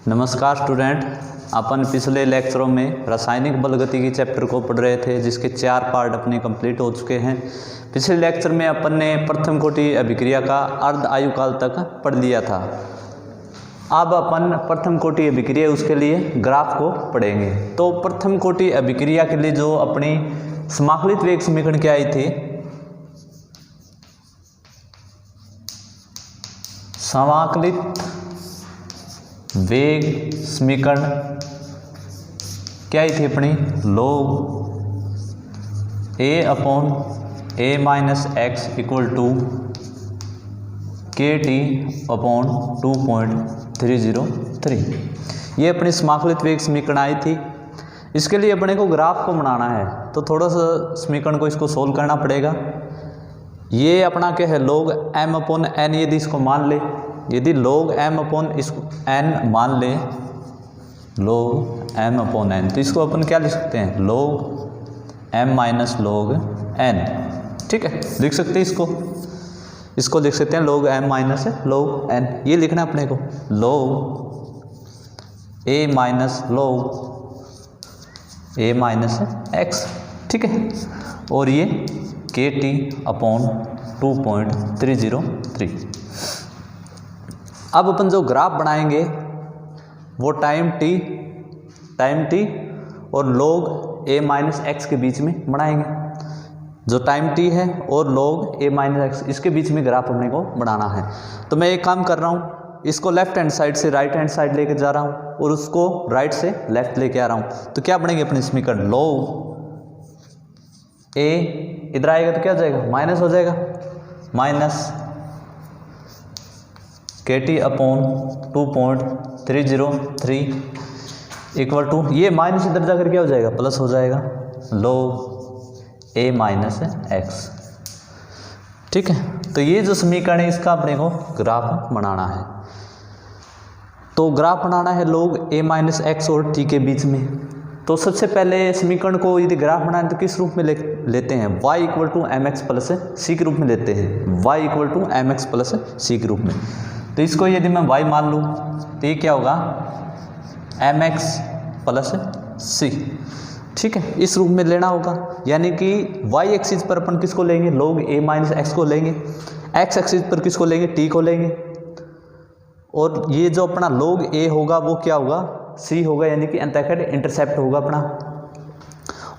नमस्कार स्टूडेंट, अपन पिछले लेक्चरों में रासायनिक बलगतिकी चैप्टर को पढ़ रहे थे जिसके 4 पार्ट अपने कंप्लीट हो चुके हैं। पिछले लेक्चर में अपन ने प्रथम कोटि अभिक्रिया का अर्ध आयुकाल तक पढ़ लिया था। अब अपन प्रथम कोटि अभिक्रिया उसके लिए ग्राफ को पढ़ेंगे। तो प्रथम कोटि अभिक्रिया के लिए जो अपनी समाकलित वेग समीकरण क्या आई थी, समाकलित वेग समीकरण क्या आई थी अपनी, log a upon a minus x equal to k t upon 2.303। ये अपनी समाकलित वेग समीकरण आई थी। इसके लिए अपने को ग्राफ को बनाना है, तो थोड़ा सा समीकरण को इसको सोल्व करना पड़ेगा। ये अपना क्या है, log m अपॉन n, यदि इसको मान ले, यदि log m अपॉन इसको n मान ले, log m अपॉन n, तो इसको अपन क्या लिख सकते हैं, log m minus log n। ठीक है, लिख सकते हैं इसको लिख सकते हैं log m minus log n। ये लिखना है अपने को, log a minus log a minus x। ठीक है, और ये के टी अपॉन 2.303। अब अपन जो ग्राफ बनाएंगे वो टाइम टी और log a माइनस एक्स के बीच में बनाएंगे। जो टाइम टी है और log a माइनस एक्स, इसके बीच में ग्राफ अपने को बनाना है। तो मैं एक काम कर रहा हूँ, इसको लेफ्ट हैंड साइड से राइट हैंड साइड लेके जा रहा हूँ और उसको राइट से लेफ्ट लेके आ रहा हूँ। तो क्या बनेंगे अपने समीकरण, log a इधर आएगा तो क्या हो जाएगा, माइनस हो जाएगा, माइनस के टी अपॉन 2.303 इक्वल टू, ये माइनस इधर जाकर क्या हो जाएगा, प्लस हो जाएगा, log a माइनस एक्स। ठीक है, तो ये जो समीकरण है इसका अपने को ग्राफ बनाना है। तो ग्राफ बनाना है log a माइनस एक्स और t के बीच में। तो सबसे पहले समीकरण को यदि ग्राफ बनाए तो किस रूप में लेते हैं, y equal to M X plus C के रूप में लेते हैं, y equal to M X plus C के रूप में। तो इसको यदि मैं y मान लूँ तो ये क्या होगा, एम एक्स प्लस सी। ठीक है, इस रूप में लेना होगा, यानी कि y एक्सिस पर अपन किसको लेंगे, log a माइनस एक्स को लेंगे, x एक्सिस पर किसको लेंगे, t को लेंगे, और ये जो अपना log a होगा वो क्या होगा, c होगा, यानी कि अंतःखंड इंटरसेप्ट होगा अपना,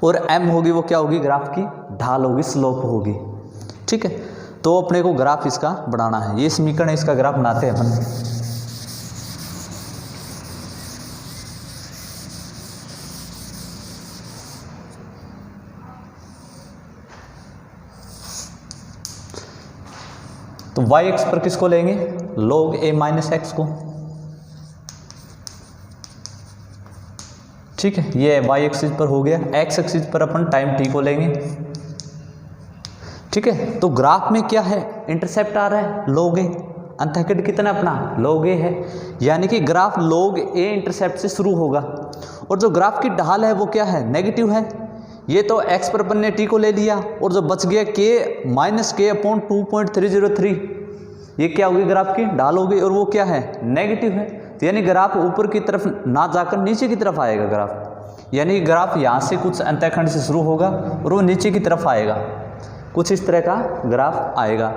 और m होगी वो क्या होगी, ग्राफ की ढाल होगी, स्लोप होगी। ठीक है, तो अपने को ग्राफ इसका बनाना है। ये समीकरण है, इसका ग्राफ बनाते हैं अपन। तो y एक्स पर किसको लेंगे, log a माइनस एक्स को। ठीक है, ये y एक्सिस पर हो गया। x एक्सिस पर अपन टाइम t को लेंगे। ठीक है, तो ग्राफ में क्या है, इंटरसेप्ट आ रहा है log a, अंतःखंड कितना अपना log a है, यानी कि ग्राफ log a इंटरसेप्ट से शुरू होगा, और जो ग्राफ की ढाल है वो क्या है, नेगेटिव है। ये तो x पर अपन ने t को ले लिया, और जो बच गया k माइनस के अपॉन 2.303, ये क्या होगी, ग्राफ की ढाल होगी, और वो क्या है, नेगेटिव है। तो यानी ग्राफ ऊपर की तरफ ना जाकर नीचे की तरफ आएगा ग्राफ, यानी ग्राफ यहाँ से कुछ अंतःखंड से शुरू होगा और वो नीचे की तरफ आएगा, कुछ इस तरह का ग्राफ आएगा।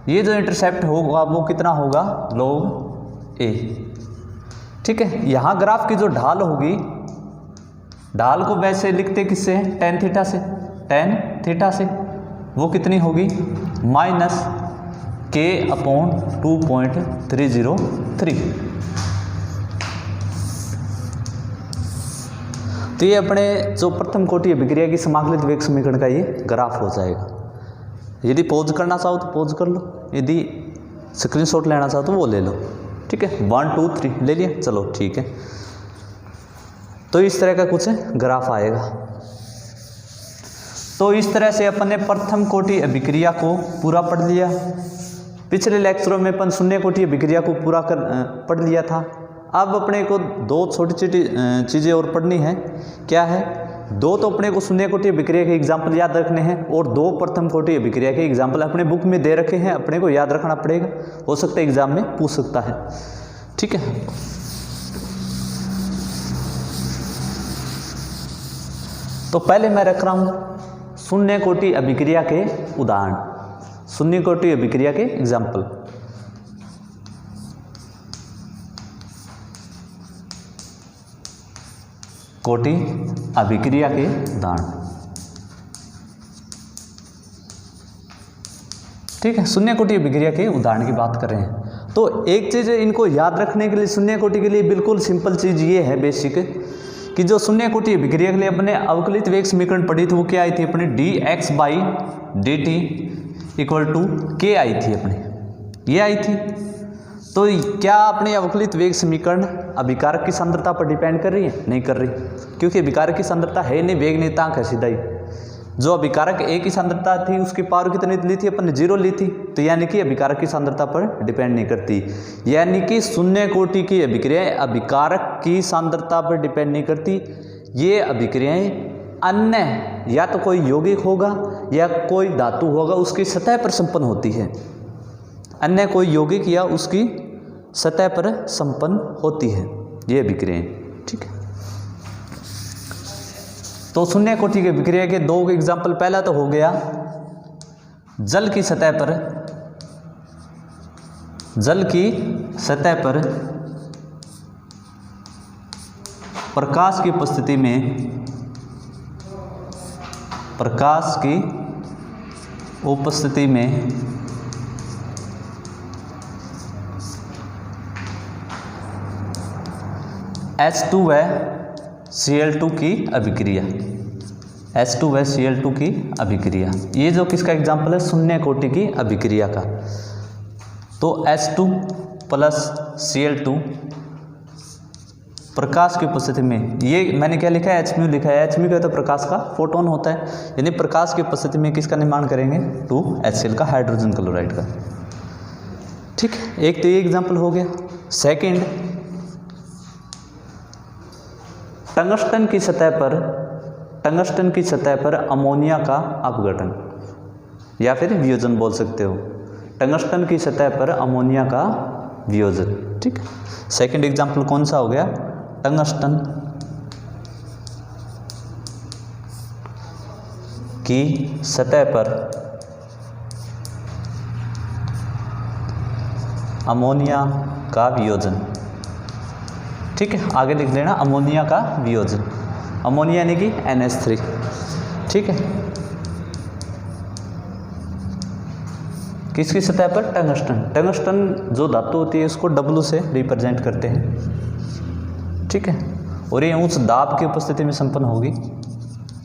ये जो इंटरसेप्ट होगा वो कितना होगा, log a। ठीक है, यहाँ ग्राफ की जो ढाल होगी, ढाल को वैसे लिखते किससे, tan थीटा से, tan थीटा से, वो कितनी होगी, माइनस के अपॉन 2.303। तो ये अपने जो प्रथम कोटि अभिक्रिया की समाकलित वेग समीकरण का ये ग्राफ हो जाएगा। यदि पॉज करना चाहो तो पॉज कर लो, यदि स्क्रीनशॉट लेना चाहो तो वो ले लो। ठीक है, 1 2 3 ले लिया, चलो ठीक है। तो इस तरह का कुछ ग्राफ आएगा। तो इस तरह से अपन ने प्रथम कोटि अभिक्रिया को पूरा पढ़ लिया। पिछले लेक्चरों में अपन शून्य कोटि अभिक्रिया को पूरा पढ़ लिया था। अब अपने को 2 छोटी छोटी चीज़ें और पढ़नी है। क्या है, 2 तो अपने को शून्य कोटि अभिक्रिया के एग्जाम्पल याद रखने हैं, और 2 प्रथम कोटि अभिक्रिया के एग्जाम्पल अपने बुक में दे रखे हैं, अपने को याद रखना पड़ेगा, हो सकता है एग्जाम में पूछ सकता है। ठीक है, तो पहले मैं रख रहा हूं शून्य कोटि अभिक्रिया के उदाहरण, शून्य कोटि अभिक्रिया के एग्जाम्पल। कोटि अभिक्रिया के उदाहरण, ठीक है, शून्य कोटि अभिक्रिया के उदाहरण की बात कर रहे हैं। तो एक चीज़ इनको याद रखने के लिए शून्य कोटि के लिए बिल्कुल सिंपल चीज़ ये है बेसिक, कि जो शून्य कोटि अभिक्रिया के लिए अपने अवकलित वेग समीकरण पढ़ी थी वो क्या आई थी अपनी, dx/dt इक्वल टू k आई थी अपनी, ये आई थी। तो क्या अपने अवकलित वेग समीकरण अभिकारक की सांद्रता पर डिपेंड कर रही है? नहीं कर रही, क्योंकि अभिकारक की सांद्रता है नहीं, वेग नियतांक है सीधा ही। जो अभिकारक ए की सांद्रता थी उसकी पावर कितनी ली थी अपन ने, 0 ली थी, तो यानी कि अभिकारक की सांद्रता पर डिपेंड नहीं करती। यानी कि शून्य कोटि की अभिक्रियाएं अभिकारक की सांद्रता पर डिपेंड नहीं करती। ये अभिक्रियाएं अन्य या तो कोई यौगिक होगा या कोई धातु होगा उसकी सतह पर संपन्न होती है, अन्य कोई यौगिक या उसकी सतह पर संपन्न होती है ये अभिक्रियाएं, ठीक है। तो शून्य कोटि की अभिक्रिया के दो एग्जाम्पल, पहला तो हो गया जल की सतह पर, जल की सतह पर प्रकाश की उपस्थिति में, प्रकाश की उपस्थिति में H2 व Cl2 की अभिक्रिया, H2 व Cl2 की अभिक्रिया, ये जो किसका एग्जाम्पल है, शून्य कोटि की अभिक्रिया का। तो H2 प्लस Cl2 प्रकाश की उपस्थिति में, ये मैंने क्या लिखा है, hmu लिखा है। hmu क्या होता है, प्रकाश का फोटोन होता है, यानी प्रकाश की उपस्थिति में किसका निर्माण करेंगे, 2HCl का, हाइड्रोजन क्लोराइड का, ठीक है। एक तो ये एग्जाम्पल हो गया। सेकेंड, टंगस्टन की सतह पर, टंगस्टन की सतह पर अमोनिया का अपघटन या फिर वियोजन बोल सकते हो, टंगस्टन की सतह पर अमोनिया का वियोजन, ठीक है। सेकंड एग्जांपल कौन सा हो गया, टंगस्टन की सतह पर अमोनिया का वियोजन, ठीक है। आगे लिख लेना अमोनिया का वियोजन, अमोनिया यानी कि NH3, ठीक है। किसकी सतह पर, टंगस्टन। टंगस्टन जो धातु होती है उसको W से रिप्रेजेंट करते हैं, ठीक है। और ये उच्च दाब की उपस्थिति में संपन्न होगी,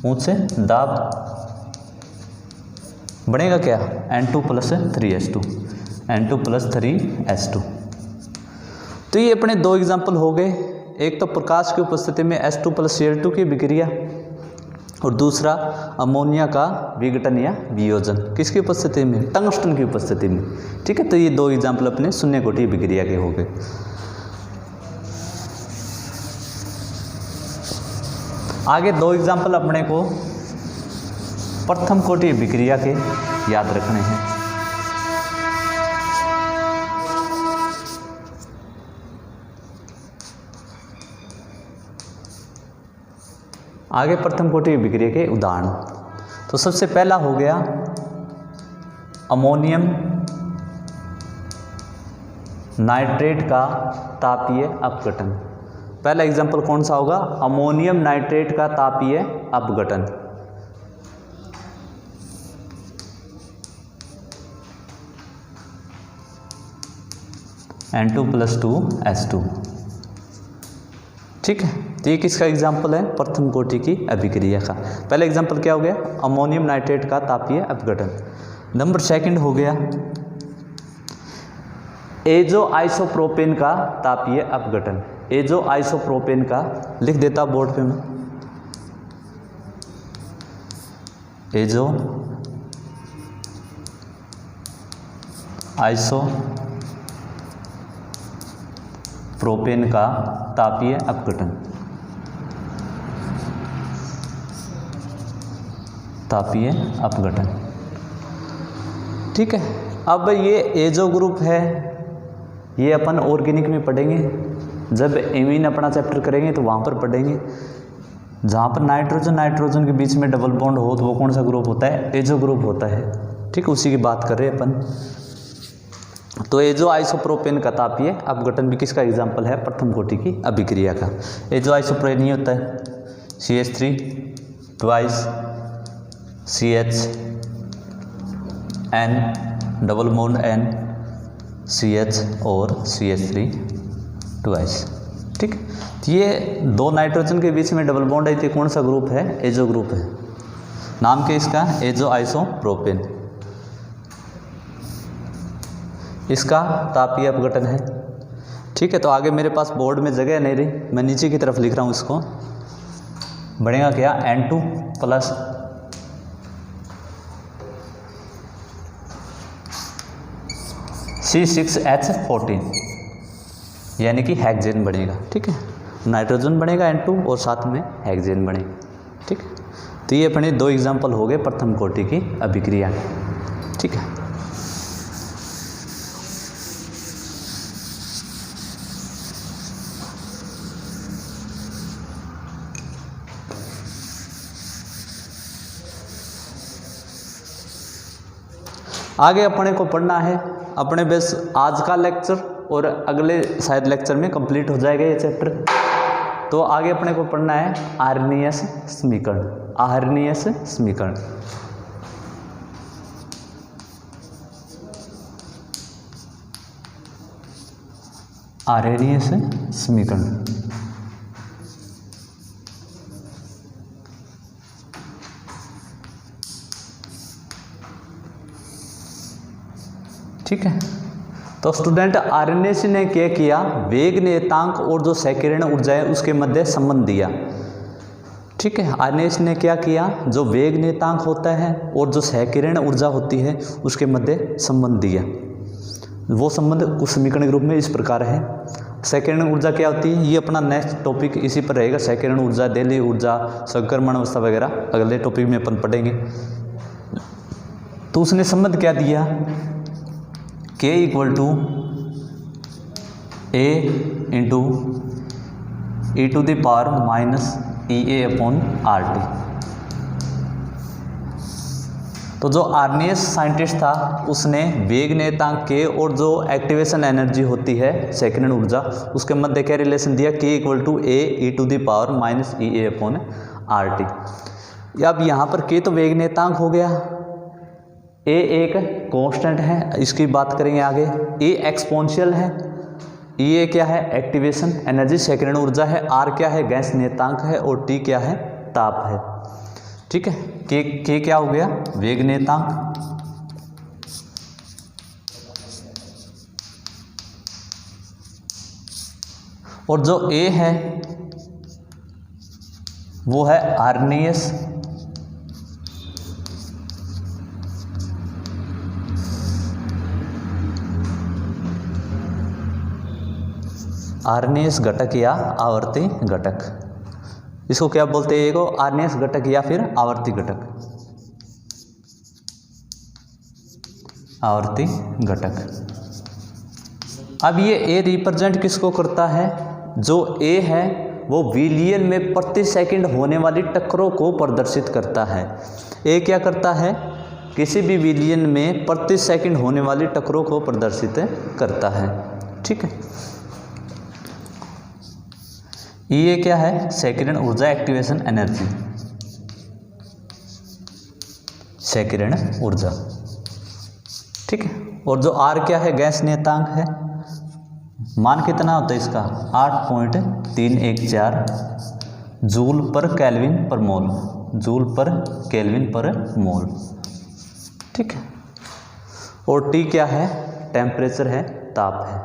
उच्च दाब, बनेगा क्या, N2 plus 3H2, N2 plus 3H2। तो ये अपने दो एग्जाम्पल हो गए, एक तो प्रकाश की उपस्थिति में H2 प्लस Cl2 की विक्रिया, और दूसरा अमोनिया का विघटन या वियोजन, किसकी उपस्थिति में, टंगस्टन की उपस्थिति में, ठीक है। तो ये दो एग्जाम्पल अपने शून्य कोटि विक्रिया के हो गए। आगे दो एग्जाम्पल अपने को प्रथम कोटि विक्रिया के याद रखने हैं। आगे प्रथम कोटि विक्रिया के उदाहरण, तो सबसे पहला हो गया अमोनियम नाइट्रेट का तापीय अपघटन। पहला एग्जांपल कौन सा होगा, अमोनियम नाइट्रेट का तापीय अपघटन। N2 प्लस 2H2, ठीक है। तो ये किसका एग्जाम्पल है, प्रथम कोटि की अभिक्रिया का। पहला एग्जाम्पल क्या हो गया, अमोनियम नाइट्रेट का तापीय अपघटन। नंबर सेकंड हो गया एजो आइसोप्रोपेन का तापीय अपघटन। एजो आइसोप्रोपेन का लिख देता बोर्ड पे मैं, एजो आइसोप्रोपेन का तापीय अपघटन, तापीय अपघटन, ठीक है। अब ये एजो ग्रुप है, ये अपन ऑर्गेनिक में पढ़ेंगे, जब एमीन अपना चैप्टर करेंगे तो वहाँ पर पढ़ेंगे। जहाँ पर नाइट्रोजन नाइट्रोजन के बीच में डबल बॉन्ड हो तो वो कौन सा ग्रुप होता है, एजो ग्रुप होता है। ठीक, उसी की बात कर रहे हैं अपन। तो एजो आइसोप्रोपेन का तापीय अपघटन भी किसका एग्जाम्पल है, प्रथम कोटि की अभिक्रिया का। एजो आइसोप्रोपेन ही होता है CH3 twice CHN double bond N CH और CH3 ट्वाइस। ठीक, ये दो नाइट्रोजन के बीच में डबल बॉन्ड है, तो कौन सा ग्रुप है, एजो ग्रुप है। नाम क्या इसका, एजो आइसोप्रोपेन। इसका तापीय अपघटन है। ठीक है, तो आगे मेरे पास बोर्ड में जगह नहीं रही, मैं नीचे की तरफ लिख रहा हूँ इसको। बनेगा क्या, N2 प्लस C6H14 यानी कि हेक्सेन बनेगा। ठीक है, नाइट्रोजन बनेगा N2 और साथ में हेक्सेन बनेगा। ठीक है, तो ये अपने दो एग्जाम्पल हो गए प्रथम कोटि की अभिक्रिया। ठीक है, आगे अपने को पढ़ना है, अपने बस आज का लेक्चर और अगले शायद लेक्चर में कंप्लीट हो जाएगा ये चैप्टर। तो आगे अपने को पढ़ना है आर्हेनियस समीकरण। आर्हेनियस समीकरण, आर्हेनियस समीकरण। ठीक है, तो स्टूडेंट आर्हेनियस ने क्या किया, वेग नियतांक और जो संकीर्ण ऊर्जा है उसके मध्य संबंध दिया। ठीक है, आर्हेनियस ने क्या किया, जो वेग नियतांक होता है और जो संकीर्ण ऊर्जा होती है उसके मध्य संबंध दिया। वो संबंध उस समीकरण के रूप में इस प्रकार है। संकीर्ण ऊर्जा क्या होती है, ये अपना नेक्स्ट टॉपिक इसी पर रहेगा। संकीर्ण ऊर्जा, देली ऊर्जा, संक्रमण अवस्था वगैरह अगले टॉपिक में अपन पढ़ेंगे। तो उसने संबंध क्या दिया, K equal to A into e to the power minus EA upon RT। तो जो आर्हेनियस साइंटिस्ट था उसने वेग नियतांक K और जो एक्टिवेशन एनर्जी होती है संकीर्ण ऊर्जा उसके मध्य क्या रिलेशन दिया, K equal to A e to the power minus EA upon RT। अब यहाँ पर K तो वेग नियतांक हो गया, A एक कांस्टेंट है, इसकी बात करेंगे आगे। A एक्सपोनेंशियल है, E क्या है, एक्टिवेशन एनर्जी संकीर्ण ऊर्जा है, R क्या है, गैस नियतांक है, और T क्या है, ताप है। ठीक है, K क्या हो गया, वेग नियतांक, और जो A है वो है आर्हेनियस आर्हेनियस घटक या आवर्ती घटक। इसको क्या बोलते हैं, एक आर्हेनियस घटक या फिर आवर्ती घटक, आवर्ती घटक। अब ये A रिप्रेजेंट किसको करता है, जो A है वो विलियन में प्रति सेकंड होने वाली टक्करों को प्रदर्शित करता है। A क्या करता है, किसी भी विलियन में प्रति सेकंड होने वाली टक्करों को प्रदर्शित करता है। ठीक है, ये क्या है, संकीर्ण ऊर्जा, एक्टिवेशन एनर्जी, संकीर्ण ऊर्जा। ठीक है, और जो R क्या है, गैस नियतांक है। मान कितना होता है इसका, 8.314 जूल पर केल्विन पर मोल, जूल पर केल्विन पर मोल। ठीक है, और T क्या है, टेम्परेचर है, ताप है।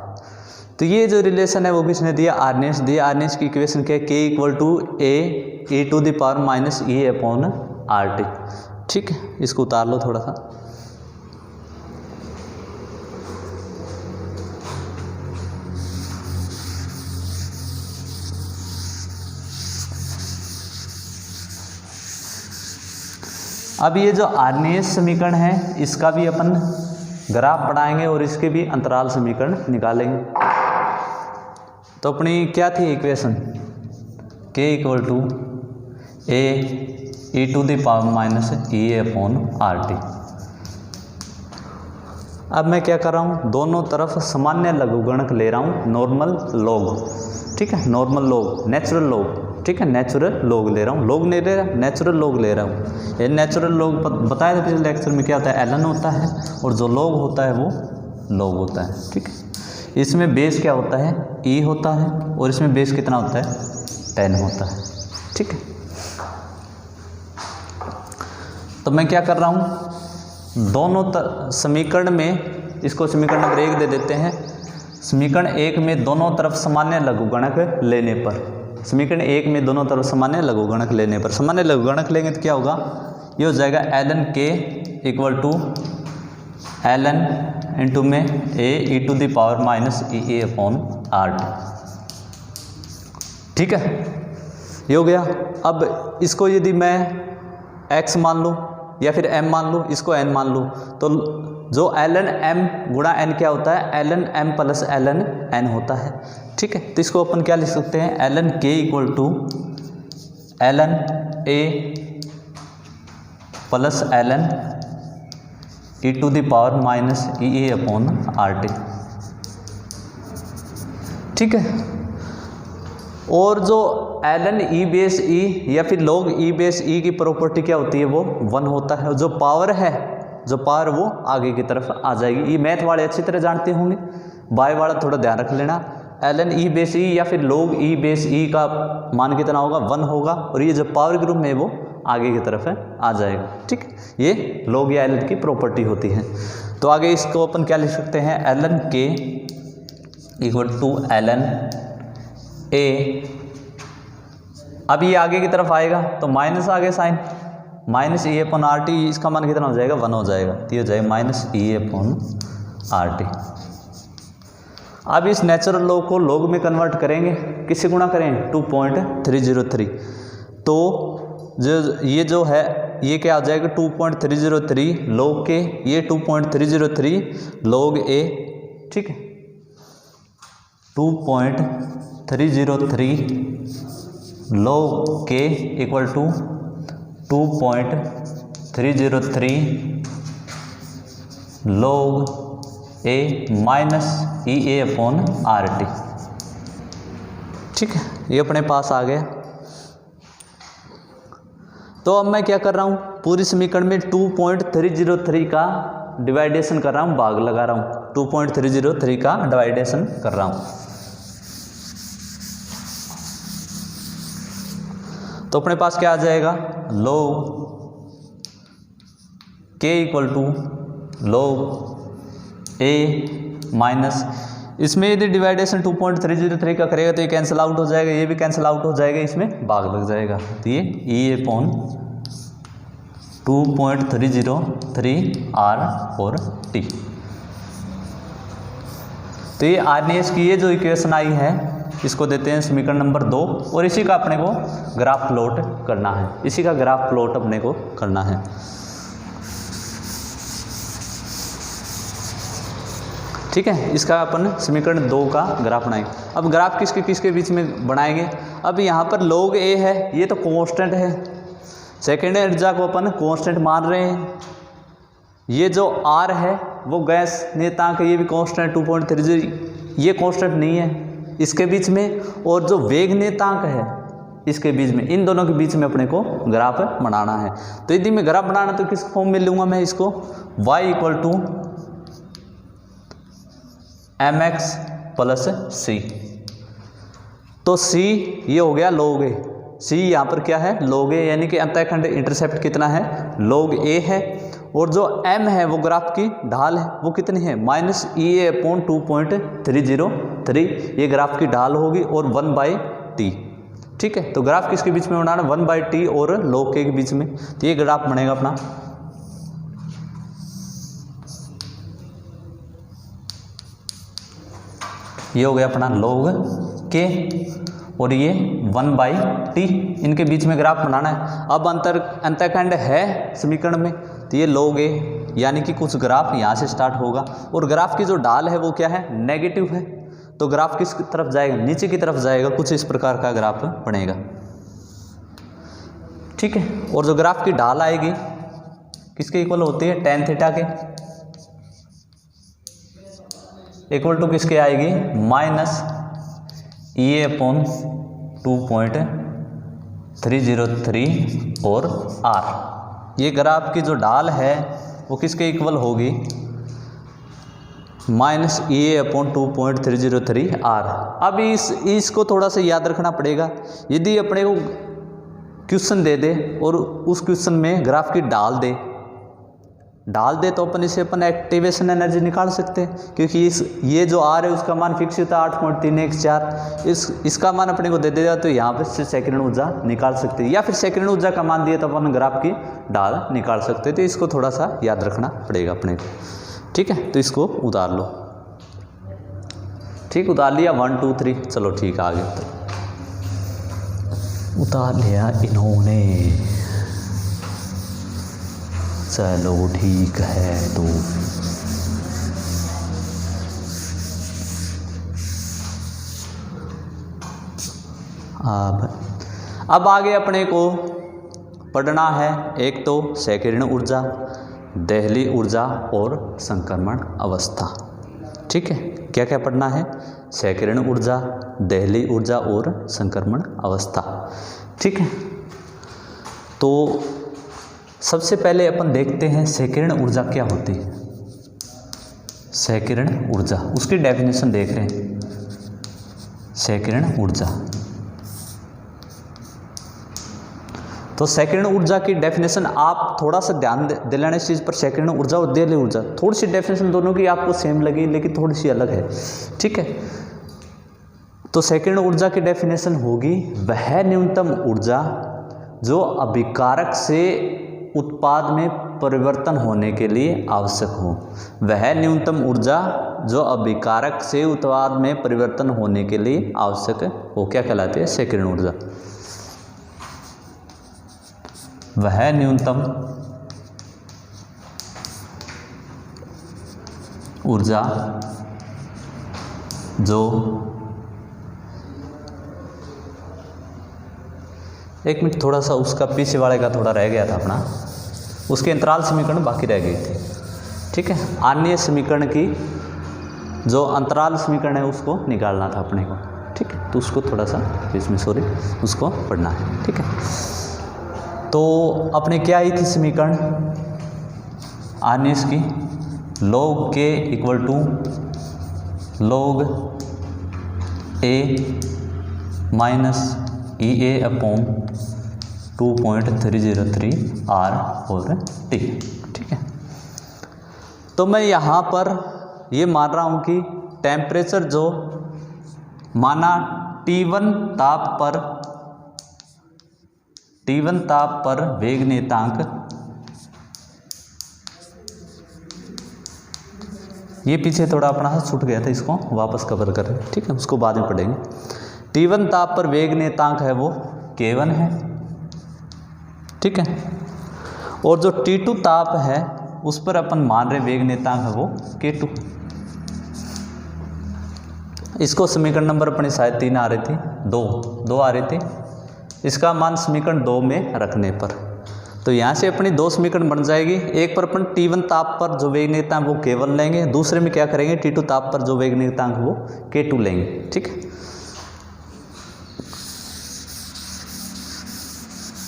तो ये जो रिलेशन है वो किसने दिया, आर्हेनियस दिया। आर्हेनियस की इक्वेशन क्या है, K equal to A e to the power minus EA upon RT। ठीक है, इसको उतार लो थोड़ा सा। अब ये जो आर्हेनियस समीकरण है इसका भी अपन ग्राफ बढ़ाएंगे और इसके भी अंतराल समीकरण निकालेंगे। तो अपनी क्या थी equation, K equal to A e to the power minus E A upon R T. अब मैं क्या कर रहा हूँ, दोनों तरफ सामान्य लघुगणक ले रहा हूँ, नॉर्मल लॉग, ठीक है, नॉर्मल लॉग, नेचुरल लॉग, ठीक है, नेचुरल लॉग ले रहा हूँ, लॉग नहीं ले रहा, नेचुरल लॉग ले रहा हूँ। ये नेचुरल लॉग बताया था पिछले लेक्चर में क्या होता है, ln होता है, और जो लॉग होता है वो लॉग होता है, ठीक है। इसमें बेस क्या होता है, e होता है, और इसमें बेस कितना होता है, 10 होता है, ठीक है। तो मैं क्या कर रहा हूँ, दोनों समीकरण में, इसको समीकरण नंबर 1 दे देते हैं। समीकरण 1 में दोनों तरफ सामान्य लघुगणक लेने पर, समीकरण 1 में दोनों तरफ सामान्य लघुगणक लेने पर, सामान्य लघुगणक लेंगे तो क्या होगा, ये हो जाएगा ln k equal to ln into में a e to the power minus E A upon R T, ठीक है, ये हो गया। अब इसको यदि मैं x मान लूँ या फिर m मान लूँ, इसको n मान लूँ, तो जो ln m गुणा n क्या होता है, ln m plus ln n होता है, ठीक है। तो इसको अपन क्या लिख सकते हैं, ln k equal to ln a plus ln e to the power minus E A upon R T, ठीक है। और जो ln e बेस e या फिर log e बेस e की प्रॉपर्टी क्या होती है, वो 1 होता है। जो पावर है, जो पावर वो आगे की तरफ आ जाएगी। ये मैथ वाले अच्छी तरह जानते होंगे, बाय वाला थोड़ा ध्यान रख लेना। ln e बेस e या फिर log e बेस e का मान कितना होगा, 1 होगा, और ये जो पावर ग्रुप में वो आगे की तरफ है आ जाएगा, ठीक। ये log या ln की प्रॉपर्टी होती है। तो आगे इसको अपन क्या लिख सकते हैं, ln k equal to ln a, अब ये आगे की तरफ आएगा तो माइनस आगे sign, minus E upon R T, इसका मान कितना हो जाएगा, 1 हो जाएगा, तो ये हो जाएगा minus E upon R T. अब इस नेचुरल लॉग को लॉग में कन्वर्ट करेंगे, किससे गुणा करें, 2.303, तो ये जो है ये क्या हो जाएगा, 2.303 लॉग के, ये 2.303 लॉग ए, ठीक है, 2.303 log k equal to 2.303 log A minus E A upon R T, ठीक है, ये अपने पास आ गया। तो अब मैं क्या कर रहा हूँ, पूरी समीकरण में 2.303 का डिवाइडेशन कर रहा हूँ, भाग लगा रहा हूँ, 2.303 का डिवाइडेशन कर रहा हूँ। तो अपने पास क्या आ जाएगा, log k equal to log a minus, इसमें यदि डिवाइडेशन 2.303 का करेगा तो ये कैंसिल आउट हो जाएगा, ये भी कैंसिल आउट हो जाएगा, इसमें भाग लग जाएगा, तो ये e अपॉन 2.303 r और t। तो ये RNS की ये जो इक्वेशन आई है, इसको देते हैं समीकरण नंबर 2, और इसी का अपने को ग्राफ प्लॉट करना है, इसी का ग्राफ प्लॉट अपने को करना है। ठीक है, इसका अपन समीकरण 2 का ग्राफ बनाएंगे। अब ग्राफ किसके किसके बीच में बनाएंगे, अब यहाँ पर log a है, ये तो कांस्टेंट है, सेकेंड ऊर्जा को अपन कांस्टेंट मान रहे हैं। ये जो r है वो गैस नियतांक, ये भी कांस्टेंट 2.30, ये कांस्टेंट नहीं है इसके बीच में, और जो वेग नियतांक है इसके बीच में, इन दोनों के बीच में अपने को ग्राफ बनाना है। तो यदि मैं ग्राफ बनाना तो किस फॉर्म में लूँगा मैं इसको, y equal to mx plus c, तो c ये हो गया log a, c यहाँ पर क्या है log a, यानी कि अंतःखंड इंटरसेप्ट कितना है, log a है, और जो m है वो ग्राफ की ढाल है, वो कितनी है, माइनस ई ए अपॉन 2.303, ये ग्राफ की ढाल होगी, और 1/t, ठीक है। तो ग्राफ किसके बीच में बनाना, 1/t और log k के बीच में, तो ये ग्राफ बनेगा अपना। ये हो गया अपना log k, और ये 1/t, इनके बीच में ग्राफ बनाना है। अब अंतःखंड है समीकरण में, तो ये log a, यानी कि कुछ ग्राफ यहाँ से स्टार्ट होगा, और ग्राफ की जो ढाल है वो क्या है, नेगेटिव है, तो ग्राफ किस तरफ जाएगा, नीचे की तरफ जाएगा, कुछ इस प्रकार का ग्राफ बनेगा। ठीक है। और जो ग्राफ की ढाल आएगी किसके इक्वल होती है, tan थीटा के, इक्वल टू किसके आएगी, माइनस EA/2.303 और R। ये ग्राफ की जो ढाल है वो किसके इक्वल होगी, माइनस EA/2.303 R। अब इसको थोड़ा सा याद रखना पड़ेगा। यदि अपने को क्वेश्चन दे दे और उस क्वेश्चन में ग्राफ की ढाल दे तो अपन इसे एक्टिवेशन एनर्जी निकाल सकते हैं, क्योंकि ये जो R है उसका मान फिक्स होता है 8.314। इसका मान अपने को दे देगा तो यहाँ पे से सेकंड ऊर्जा निकाल सकते हैं, या फिर सेकंड ऊर्जा का मान दिया तो अपन ग्राफ की ढाल निकाल सकते हैं। तो इसको थोड़ा सा याद रखना पड़ेगा अपने को, ठीक है। तो इसको उतार लो, ठीक, उतार लिया 1 2 3, चलो ठीक है, आगे उतार लिया इन्होंने, चलो ठीक है। तो अब आगे अपने को पढ़ना है एक तो संकीर्ण ऊर्जा, देहली ऊर्जा और संक्रमण अवस्था, ठीक है। क्या क्या पढ़ना है, संकीर्ण ऊर्जा, देहली ऊर्जा और संक्रमण अवस्था, ठीक है। तो सबसे पहले अपन देखते हैं संकीर्ण ऊर्जा क्या होती है। संकीर्ण ऊर्जा, उसकी डेफिनेशन देख रहे हैं। संकीर्ण ऊर्जा, तो संकीर्ण ऊर्जा की डेफिनेशन आप थोड़ा सा ध्यान दिलाना इस चीज़ पर। संकीर्ण ऊर्जा और देहली ऊर्जा, थोड़ी सी डेफिनेशन दोनों की आपको सेम लगी लेकिन थोड़ी सी अलग है, ठीक है। तो संकीर्ण ऊर्जा की डेफिनेशन होगी वह न्यूनतम ऊर्जा जो अभिकारक से उत्पाद में परिवर्तन होने के लिए आवश्यक हो। वह न्यूनतम ऊर्जा जो अभिकारक से उत्पाद में परिवर्तन होने के लिए आवश्यक हो, क्या कहलाती है, संकीर्ण ऊर्जा। वह न्यूनतम ऊर्जा जो, एक मिनट, थोड़ा सा उसका पीछे वाले का थोड़ा रह गया था अपना, उसके अंतराल समीकरण बाकी रह गई थी, ठीक है। आण्विक समीकरण की जो अंतराल समीकरण है उसको निकालना था अपने को, ठीक है। तो उसको थोड़ा सा इसमें उसको पढ़ना है, ठीक है। तो अपने क्या आई थी समीकरण आण्विक की, log K equal to log A minus EA/2.303 R और T, ठीक है। तो मैं यहाँ पर ये मान रहा हूँ कि टेम्परेचर जो माना T1 ताप पर वेग नियतांक, ये पीछे थोड़ा अपना छूट गया था, इसको वापस कवर कर रहे हैं, ठीक है, उसको बाद में पढ़ेंगे। T1 ताप पर वेग नियतांक है वो K1 है, ठीक है। और जो T2 ताप है उस पर अपन मान रहे वेग नियतांक है वो K2। इसको समीकरण नंबर अपनी शायद 3 आ रही थी, 2 आ रही थी। इसका मान समीकरण 2 में रखने पर तो यहाँ से अपनी 2 समीकरण बन जाएगी। एक पर अपन T1 ताप पर जो वेग नियतांक वो K1 लेंगे, दूसरे में क्या करेंगे, T2 ताप पर जो वेग नियतांक वो K2 लेंगे, ठीक है।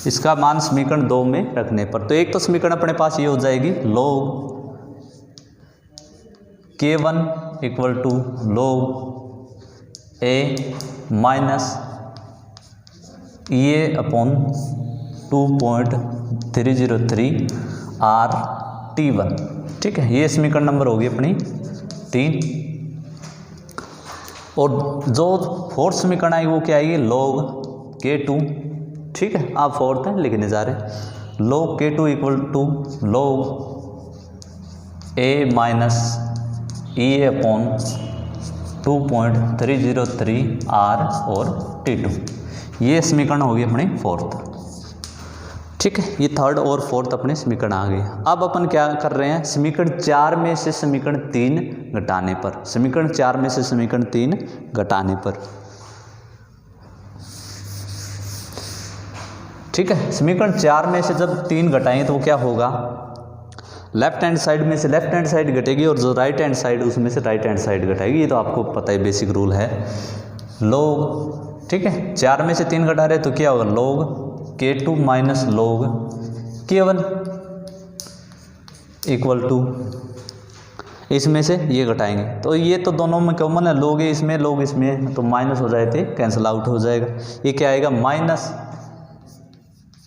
इसका मान समीकरण 2 में रखने पर तो एक तो समीकरण अपने पास ये हो जाएगी log K1 equal to log A minus EA/2.303 R T1, ठीक है। ये समीकरण नंबर होगी अपनी 3। और जो फोर्थ समीकरण आएगी वो क्या आएगी, log K2, ठीक है। आप फोर्थ है लिखने जा रहे, log K2 equal to log A minus EA/2.303 R और T2, ये समीकरण होगी अपनी फोर्थ, ठीक है। ये थर्ड और फोर्थ अपने समीकरण आ गए। अब अपन क्या कर रहे हैं, समीकरण 4 में से समीकरण 3 घटाने पर, समीकरण 4 में से समीकरण 3 घटाने पर ठीक है, समीकरण 4 में से जब 3 घटाएंगे तो वो क्या होगा, लेफ्ट हैंड साइड में से लेफ्ट हैंड साइड घटेगी और जो राइट हैंड साइड उसमें से राइट हैंड साइड घटाएगी। ये तो आपको पता है, बेसिक रूल है log। ठीक है, 4 में से 3 घटा रहे तो क्या होगा, log K2 minus log K1 equal to, इसमें से ये घटाएंगे तो ये तो दोनों में कॉमन है, log इसमें तो माइनस हो जाए थे, कैंसिल आउट हो जाएगा। ये क्या आएगा, माइनस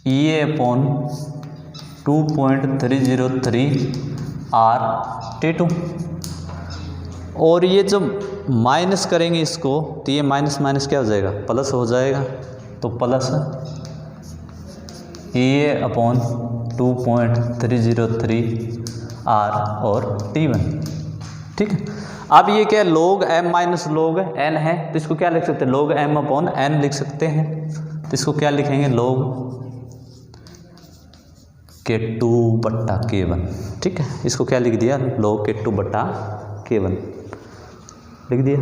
E/2.303 R/T2। और ये जब माइनस करेंगे इसको तो ये माइनस माइनस क्या हो जाएगा, प्लस हो जाएगा। तो प्लस E/2.303 R और T1। ठीक है, अब ये क्या log m minus log n है तो इसको क्या लिख सकते हैं, log m/n लिख सकते हैं। तो इसको क्या लिखेंगे, log K2 बट्टा K1। ठीक है, इसको क्या लिख दिया, log K2 बट्टा K1 लिख दिया।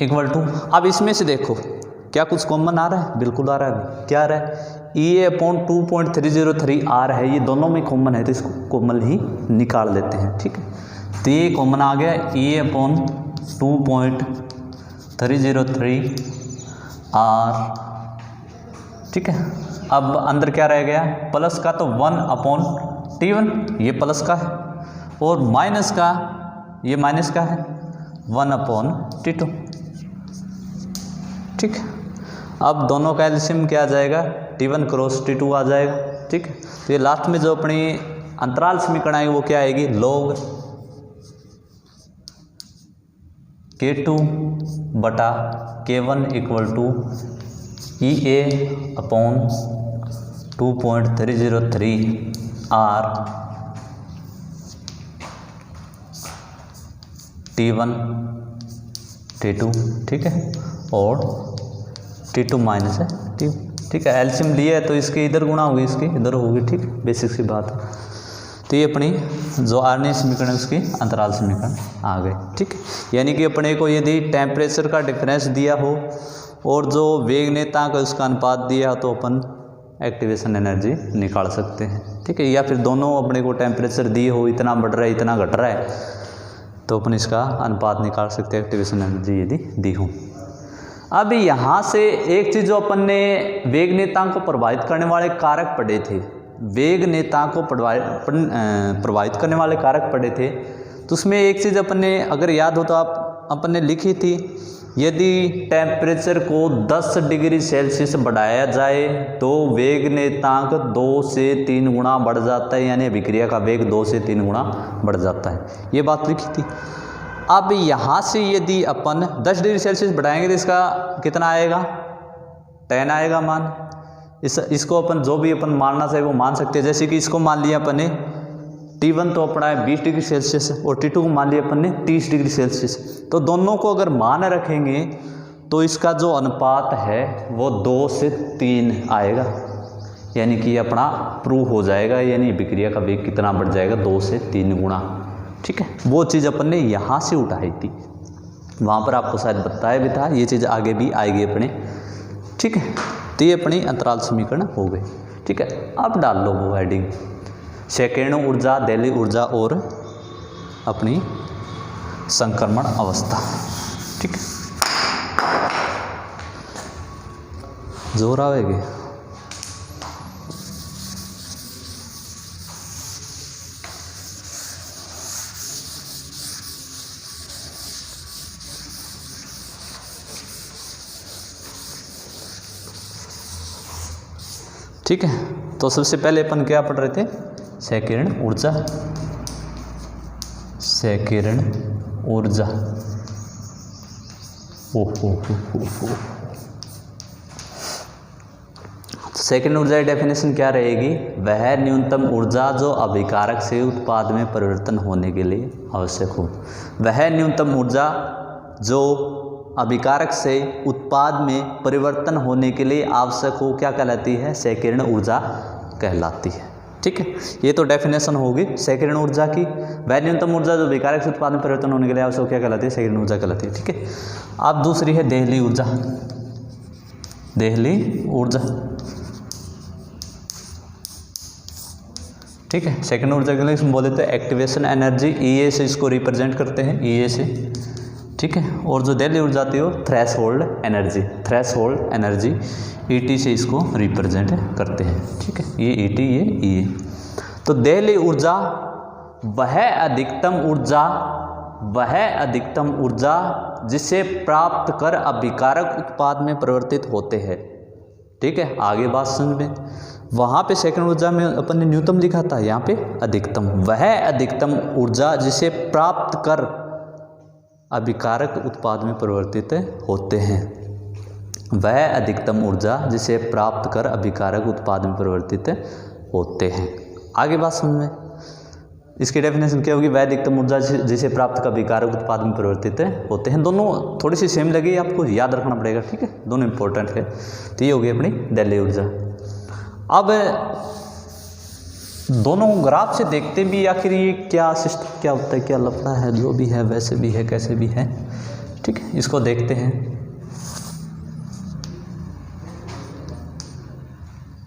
इक्वल टू, अब इसमें से देखो क्या कुछ कॉमन आ रहा है, बिल्कुल आ रहा है। क्या आ रहा है, E/2.303 R है, ये दोनों में कॉमन है तो इसको कॉमन ही निकाल लेते हैं। ठीक है, तो ये कॉमन आ गया E/2.303 R। ठीक है, अब अंदर क्या रह गया, प्लस का तो 1/T1 ये प्लस का है और माइनस का ये माइनस का है 1/T2। ठीक है, अब दोनों का एलसीएम क्या आ जाएगा, T1 क्रॉस T2 आ जाएगा। ठीक है, तो ये लास्ट में जो अपनी अंतराल समीकरण आएगी वो क्या आएगी, log K2 बटा K1 equal to E/2.303 R T1 T2। ठीक है, और T2 माइनस है T। ठीक है, एलसीएम लिया है तो इसकी इधर गुणा होगी, इसकी इधर होगी। ठीक, बेसिक सी बात है। तो ये अपनी जो आर्य समीकरण है उसकी अंतराल समीकरण आ गए। ठीक है, यानी कि अपने को यदि टेम्परेचर का डिफरेंस दिया हो और जो वेग नेता का उसका अनुपात दिया हो तो अपन एक्टिवेशन एनर्जी निकाल सकते हैं। ठीक है, या फिर दोनों अपने को टेम्परेचर दिए हो, इतना बढ़ रहा है इतना घट रहा है, तो अपन इसका अनुपात निकाल सकते हैं एक्टिवेशन एनर्जी यदि दी हो। अब यहाँ से एक चीज़ जो अपन ने वेग नेताओं को प्रभावित करने वाले कारक पढ़े थे, वेग नेता को प्रभावित करने वाले कारक पढ़े थे, तो उसमें एक चीज़ अपन ने अगर याद हो तो अपन ने लिखी थी, यदि टेम्परेचर को 10 डिग्री सेल्सियस बढ़ाया जाए तो वेग नेतांक 2 से 3 गुना बढ़ जाता है, यानी अभिक्रिया का वेग 2 से 3 गुना बढ़ जाता है, ये बात लिखी थी। अब यहाँ से यदि अपन 10 डिग्री सेल्सियस बढ़ाएंगे तो इसका कितना आएगा, 10 आएगा मान। इसको अपन जो भी अपन मानना चाहे वो मान सकते हैं। जैसे कि इसको मान लिया अपन ने T1 तो अपना है 20 डिग्री सेल्सियस और T2 को मान लिया अपन ने 30 डिग्री सेल्सियस। तो दोनों को अगर मान रखेंगे तो इसका जो अनुपात है वो 2 से 3 आएगा, यानी कि अपना प्रूव हो जाएगा, यानी विक्रिया का वेग कितना बढ़ जाएगा, 2 से 3 गुना। ठीक है, वो चीज़ अपन ने यहाँ से उठाई थी, वहाँ पर आपको शायद बताया भी था, ये चीज़ आगे भी आएगी अपने। ठीक है, तो ये अपनी अंतराल समीकरण हो गई। ठीक है, अब डाल लो वो हेडिंग, संकीर्ण ऊर्जा, दैलीय ऊर्जा और अपनी संक्रमण अवस्था। ठीक है, जोर आवेगी। ठीक है, तो सबसे पहले अपन क्या पढ़ रहे थे, संकीर्ण ऊर्जा, संकीर्ण ऊर्जा। संकीर्ण ऊर्जा की डेफिनेशन क्या रहेगी, वह न्यूनतम ऊर्जा जो अभिकारक से उत्पाद में परिवर्तन होने के लिए आवश्यक हो। वह न्यूनतम ऊर्जा जो अभिकारक से उत्पाद में परिवर्तन होने के लिए आवश्यक हो, क्या कहलाती है, संकीर्ण ऊर्जा कहलाती है। ठीक है, ये तो डेफिनेशन होगी सेकंड ऊर्जा की। वह न्यूनतम ऊर्जा जो विकारक से उत्पाद में परिवर्तन होने के लिए आवश्यक क्या कहलाती है, सेकंड ऊर्जा कहलाती है। ठीक है, अब दूसरी है देहली ऊर्जा। देहली ऊर्जा, ठीक है, सेकंड ऊर्जा के लिए इसमें बोले तो एक्टिवेशन एनर्जी ई से इसको रिप्रेजेंट करते हैं, ई से। ठीक है, और जो देहली ऊर्जा आती है वो threshold energy, threshold energy ET से इसको रिप्रेजेंट करते हैं। ठीक है, ये ईटी, ये ई। तो देहली ऊर्जा वह अधिकतम ऊर्जा जिसे प्राप्त कर अभिकारक उत्पाद में परिवर्तित होते हैं। ठीक है, आगे बात समझ में। वहाँ पे सेकंड ऊर्जा में अपन ने न्यूनतम लिखा था, यहाँ पे अधिकतम। वह अधिकतम ऊर्जा जिसे प्राप्त कर अभिकारक उत्पाद में परिवर्तित होते हैं। वह अधिकतम ऊर्जा जिसे प्राप्त कर अभिकारक उत्पाद में परिवर्तित होते हैं। आगे बात समझ में। इसकी डेफिनेशन क्या होगी, वह अधिकतम ऊर्जा जिसे प्राप्त कर अभिकारक उत्पाद में परिवर्तित होते हैं। दोनों थोड़ी सी सेम लगी, आपको याद रखना पड़ेगा। ठीक है, दोनों इंपॉर्टेंट है। तो ये होगी अपनी देहली ऊर्जा। अब दोनों ग्राफ से देखते भी आखिर ये क्या सिस्टम क्या होता है, क्या लफड़ा है, जो भी है वैसे भी है कैसे भी है। ठीक है, इसको देखते हैं।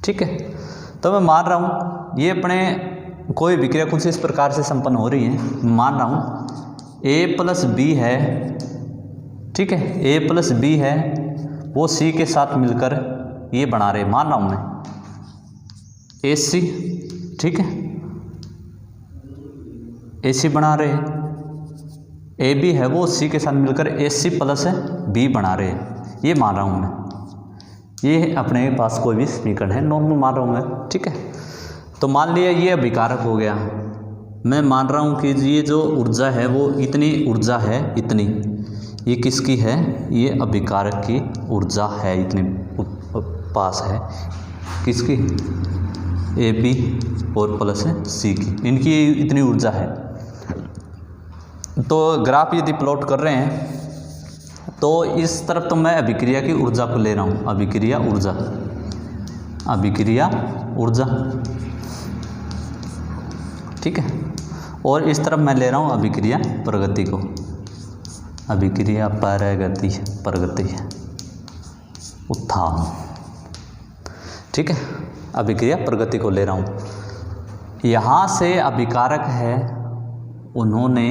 ठीक है, तो मैं मान रहा हूँ ये अपने कोई विक्रिया कुछ इस प्रकार से संपन्न हो रही है। मान रहा हूँ a प्लस बी है। ठीक है, a प्लस बी है, वो c के साथ मिलकर ये बना रहे। मान रहा हूँ मैं AC। ठीक है, AC बना रहे। AB है वो C के साथ मिलकर AC प्लस B बना रहे। ये मान रहा हूँ मैं। ये अपने पास कोई भी समीकरण है, नॉर्मल मान रहा हूँ मैं। ठीक है, तो मान लिया ये अभिकारक हो गया। मैं मान रहा हूँ कि ये जो ऊर्जा है वो इतनी ऊर्जा है, इतनी। ये किसकी है, ये अभिकारक की ऊर्जा है, इतनी पास है। किसकी, AB और प्लस C की, इनकी इतनी ऊर्जा है। तो ग्राफ यदि प्लॉट कर रहे हैं तो इस तरफ तो मैं अभिक्रिया की ऊर्जा को ले रहा हूँ, अभिक्रिया ऊर्जा, अभिक्रिया ऊर्जा। ठीक है, और इस तरफ मैं ले रहा हूँ अभिक्रिया प्रगति को, अभिक्रिया प्रगति उत्थान। ठीक है, अभिक्रिया प्रगति को ले रहा हूँ। यहाँ से अभिकारक है, उन्होंने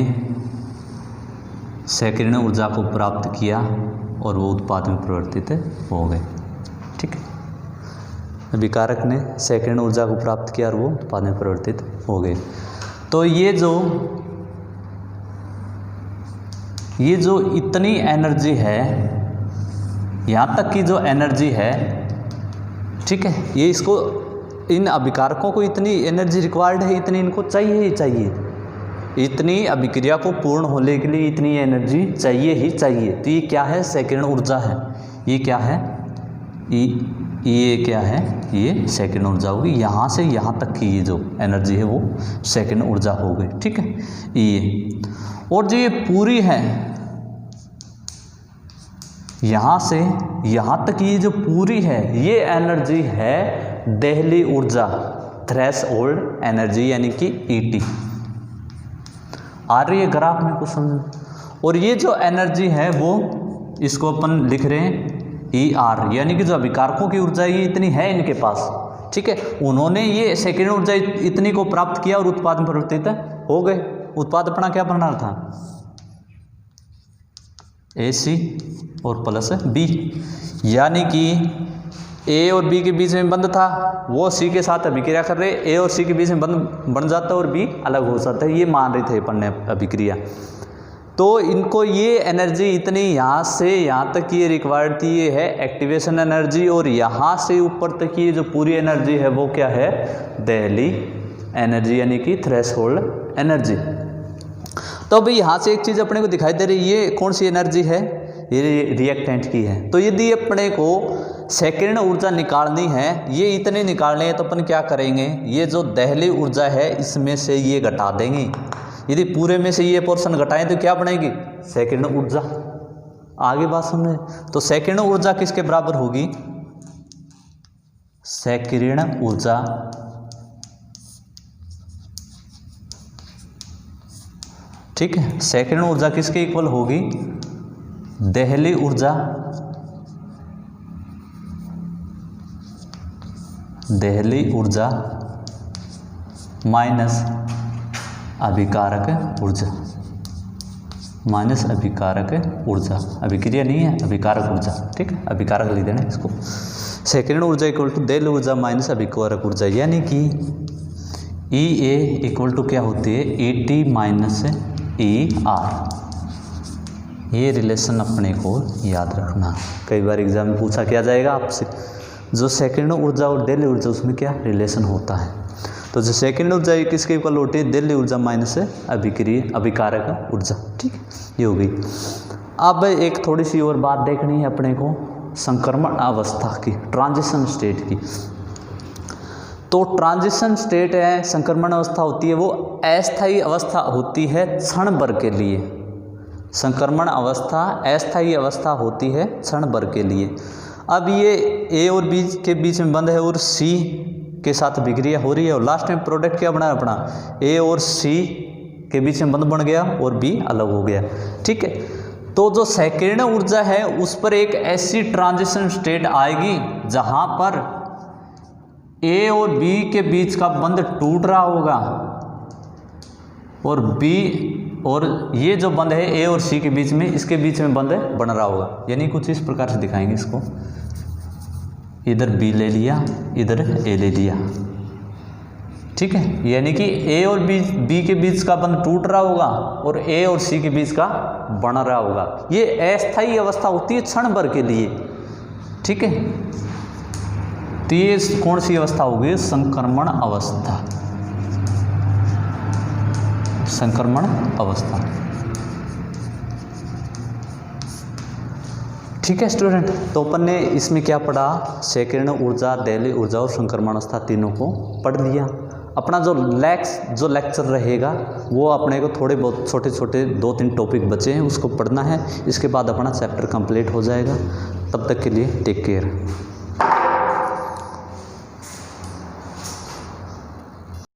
सेकंड ऊर्जा को प्राप्त किया और वो उत्पाद में परिवर्तित हो गए। ठीक है, अभिकारक ने सेकंड ऊर्जा को प्राप्त किया और वो उत्पाद में परिवर्तित हो गए। तो ये जो इतनी एनर्जी है, यहाँ तक की जो एनर्जी है, ठीक है, ये इसको, इन अभिकारकों को इतनी एनर्जी रिक्वायर्ड है, इतनी इनको चाहिए ही चाहिए। इतनी अभिक्रिया को पूर्ण होने के लिए इतनी एनर्जी चाहिए ही चाहिए। तो ये क्या है, सेकंड ऊर्जा है। ये क्या है, ये क्या है, ये सेकंड ऊर्जा होगी। यहाँ से यहाँ तक की ये जो एनर्जी है वो सेकंड ऊर्जा हो गई। ठीक है, ये और जो ये पूरी है, यहाँ से यहाँ तक ये जो पूरी है, ये एनर्जी है देहली ऊर्जा, थ्रेशोल्ड एनर्जी, यानी कि ईटी। आ रही है ग्राफ में कुछ समझ। और ये जो एनर्जी है वो इसको अपन लिख रहे हैं ER, यानी कि जो अभिकारकों की ऊर्जा ये इतनी है इनके पास। ठीक है, उन्होंने ये सेकंड ऊर्जा इतनी को प्राप्त किया और उत्पाद में परिवर्तित हो गए। उत्पाद अपना क्या बनना था, AC और प्लस B, यानी कि A और B के बीच में बंध था, वो C के साथ अभिक्रिया कर रहे, A और C के बीच में बंध बन जाता है और B अलग हो जाता है। ये मान रहे थे अपन ने अभिक्रिया। तो इनको ये एनर्जी इतनी यहाँ से यहाँ तक ये रिक्वायर्ड थी, ये है एक्टिवेशन एनर्जी। और यहाँ से ऊपर तक ये जो पूरी एनर्जी है वो क्या है, देहली एनर्जी, यानी कि थ्रेशोल्ड एनर्जी। तो अभी यहाँ से एक चीज़ अपने को दिखाई दे रही है, ये कौन सी एनर्जी है, ये रिएक्टेंट की है। तो यदि अपने को सेकंड ऊर्जा निकालनी है, ये इतने निकालने हैं, तो अपन क्या करेंगे, ये जो देहली ऊर्जा है इसमें से ये घटा देंगे। यदि पूरे में से ये पोर्शन घटाएं तो क्या बनेगी, सेकंड ऊर्जा। आगे बात समझे। तो सेकंड ऊर्जा किसके बराबर होगी, सेकंड ऊर्जा ठीक है। सेकंड ऊर्जा किसके इक्वल होगी, देहली ऊर्जा, देहली ऊर्जा माइनस अभिकारक ऊर्जा, माइनस अभिकारक ऊर्जा, अभिक्रिया नहीं है, अभिकारक ऊर्जा, ठीक है, अभिकारक लिख देना इसको। सेकंड ऊर्जा इक्वल टू देहली ऊर्जा माइनस अभिकारक ऊर्जा, यानी कि ई ए इक्वल टू क्या होती है, E T minus E R. ये रिलेशन अपने को याद रखना, कई बार एग्जाम में पूछा क्या जाएगा आपसे, जो सेकंड ऊर्जा और देहली ऊर्जा उसमें क्या रिलेशन होता है। तो जो सेकंड ऊर्जा किसके इक्वल होती है, देहली ऊर्जा माइनस अभिकारक ऊर्जा, ठीक है, ये हो गई। अब एक थोड़ी सी और बात देखनी है अपने को, संक्रमण अवस्था की, ट्रांजिशन स्टेट की। तो ट्रांजिशन स्टेट है, संक्रमण अवस्था होती है, वो अस्थायी अवस्था होती है क्षण भर के लिए। संक्रमण अवस्था अस्थायी अवस्था होती है क्षण भर के लिए। अब ये ए और बी के बीच में बंद है और सी के साथ विक्रिया हो रही है, और लास्ट में प्रोडक्ट क्या बना अपना, ए और सी के बीच में बंद बन गया और बी अलग हो गया, ठीक है। तो जो सेकंड ऊर्जा है उस पर एक ऐसी ट्रांजिशन स्टेट आएगी जहां पर ए और बी के बीच का बंध टूट रहा होगा, और बी और ये जो बंध है ए और सी के बीच में, इसके बीच में बंध बन रहा होगा। यानी कुछ इस प्रकार से दिखाएंगे इसको, इधर बी ले लिया, इधर ए ले लिया, ठीक है। यानी कि ए और बी के बीच का बंध टूट रहा होगा और ए और सी के बीच का बन रहा होगा। ये अस्थायी अवस्था होती है क्षण भर के लिए, ठीक है। तो ये कौन सी अवस्था होगी, संक्रमण अवस्था, संक्रमण अवस्था, ठीक है स्टूडेंट। तो अपन ने इसमें क्या पढ़ा, सेकंड ऊर्जा, देहली ऊर्जा और संक्रमण अवस्था तीनों को पढ़ लिया। अपना जो लेक्चर रहेगा वो अपने को थोड़े बहुत छोटे छोटे 2-3 टॉपिक बचे हैं, उसको पढ़ना है। इसके बाद अपना चैप्टर कंप्लीट हो जाएगा। तब तक के लिए टेक केयर।